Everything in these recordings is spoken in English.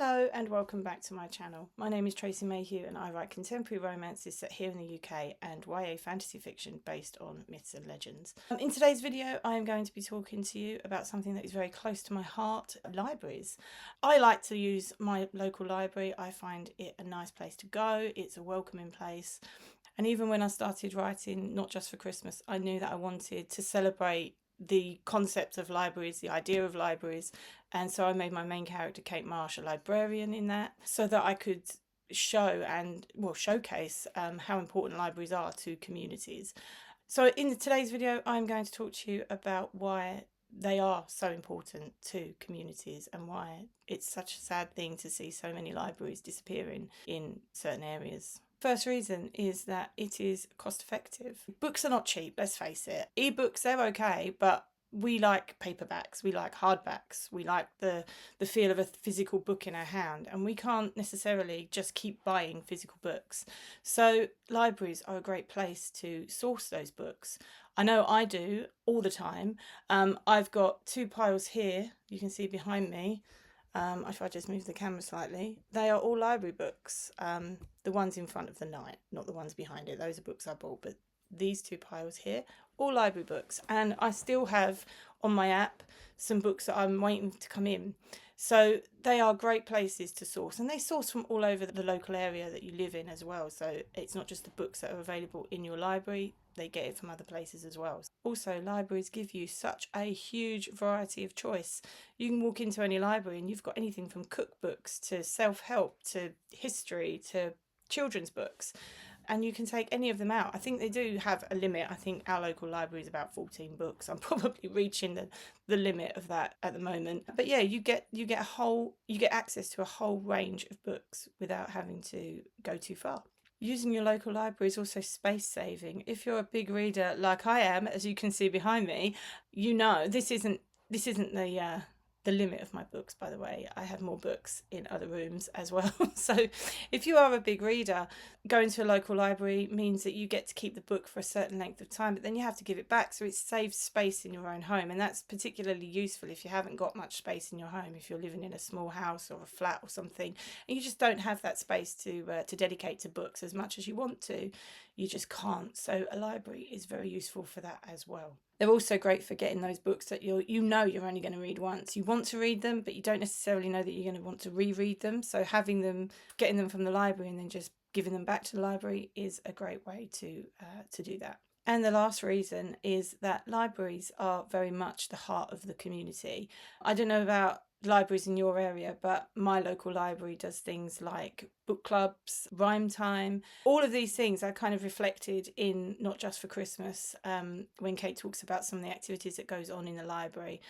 Hello and welcome back to my channel. My name is Tracy Mayhew and I write contemporary romances set here in the UK and YA fantasy fiction based on myths and legends. In today's video I am going to be talking to you about something that is very close to my heart, libraries. I like to use my local library. I find it a nice place to go, it's a welcoming place. And even when I started writing Not Just for Christmas, I knew that I wanted to celebrate the concept of libraries, the idea of libraries, and so I made my main character Kate Marsh a librarian in that, so that I could show and showcase how important libraries are to communities. So in today's video I'm going to talk to you about why they are so important to communities and why it's such a sad thing to see so many libraries disappearing in certain areas. First reason is that it is cost effective. Books are not cheap, let's face it. Ebooks, they're okay, but we like paperbacks, we like hardbacks, we like the feel of a physical book in our hand, and we can't necessarily just keep buying physical books. So libraries are a great place to source those books. I know I do all the time. I've got two piles here, you can see behind me. If I just move the camera slightly, they are all library books. The ones in front of the Knight, not the ones behind it, those are books I bought, but these two piles here, all library books. And I still have on my app some books that I'm waiting to come in. So they are great places to source, and they source from all over the local area that you live in as well. So it's not just the books that are available in your library, they get it from other places as well. Also, libraries give you such a huge variety of choice. You can walk into any library and you've got anything from cookbooks to self-help to history to children's books, and you can take any of them out. I think they do have a limit. I think our local library is about 14 books. I'm probably reaching the limit of that at the moment. But yeah, you get access to a whole range of books without having to go too far. Using your local library is also space saving. If you're a big reader like I am, as you can see behind me, you know this isn't the limit of my books, by the way. I have more books in other rooms as well. So if you are a big reader, going to a local library means that you get to keep the book for a certain length of time, but then you have to give it back, so it saves space in your own home, and that's particularly useful if you haven't got much space in your home, if you're living in a small house or a flat or something and you just don't have that space to dedicate to books as much as you want to. You just can't. So a library is very useful for that as well. They're also great for getting those books that you're only going to read once. You want to read them, but you don't necessarily know that you're going to want to reread them. So getting them from the library and then just giving them back to the library is a great way to do that. And the last reason is that libraries are very much the heart of the community. I don't know about libraries in your area, but my local library does things like book clubs, rhyme time. All of these things are kind of reflected in Not Just for Christmas, when Kate talks about some of the activities that goes on in the library.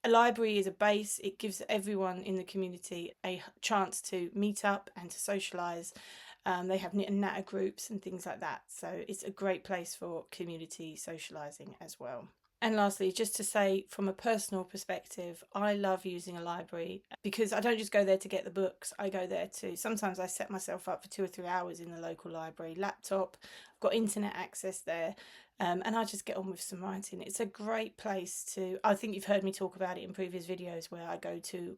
A library is a base. It gives everyone in the community a chance to meet up and to socialise. They have knit and natter groups and things like that. So it's a great place for community socialising as well. And lastly, just to say from a personal perspective, I love using a library because I don't just go there to get the books. I go there to, sometimes I set myself up for 2 or 3 hours in the local library, laptop, I've got internet access there, and I just get on with some writing. It's a great place to, I think you've heard me talk about it in previous videos where I go to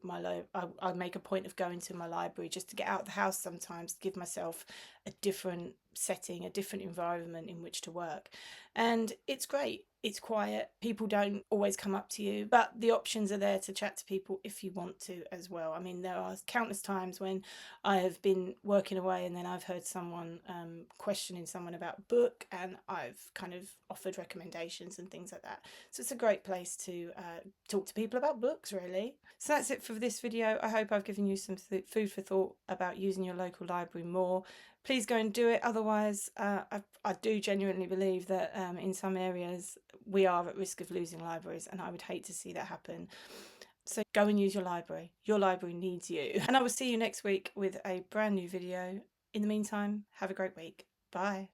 I make a point of going to my library just to get out of the house sometimes, to give myself a different setting, a different environment in which to work. And it's great. It's quiet. People don't always come up to you, but the options are there to chat to people if you want to as well. I mean, there are countless times when I have been working away and then I've heard someone questioning someone about a book, and I've kind of offered recommendations and things like that. So it's a great place to talk to people about books, really. So that's it for this video. I hope I've given you some food for thought about using your local library more. Please go and do it. Otherwise, I do genuinely believe that in some areas we are at risk of losing libraries, and I would hate to see that happen. So go and use your library. Your library needs you. And I will see you next week with a brand new video. In the meantime, have a great week. Bye.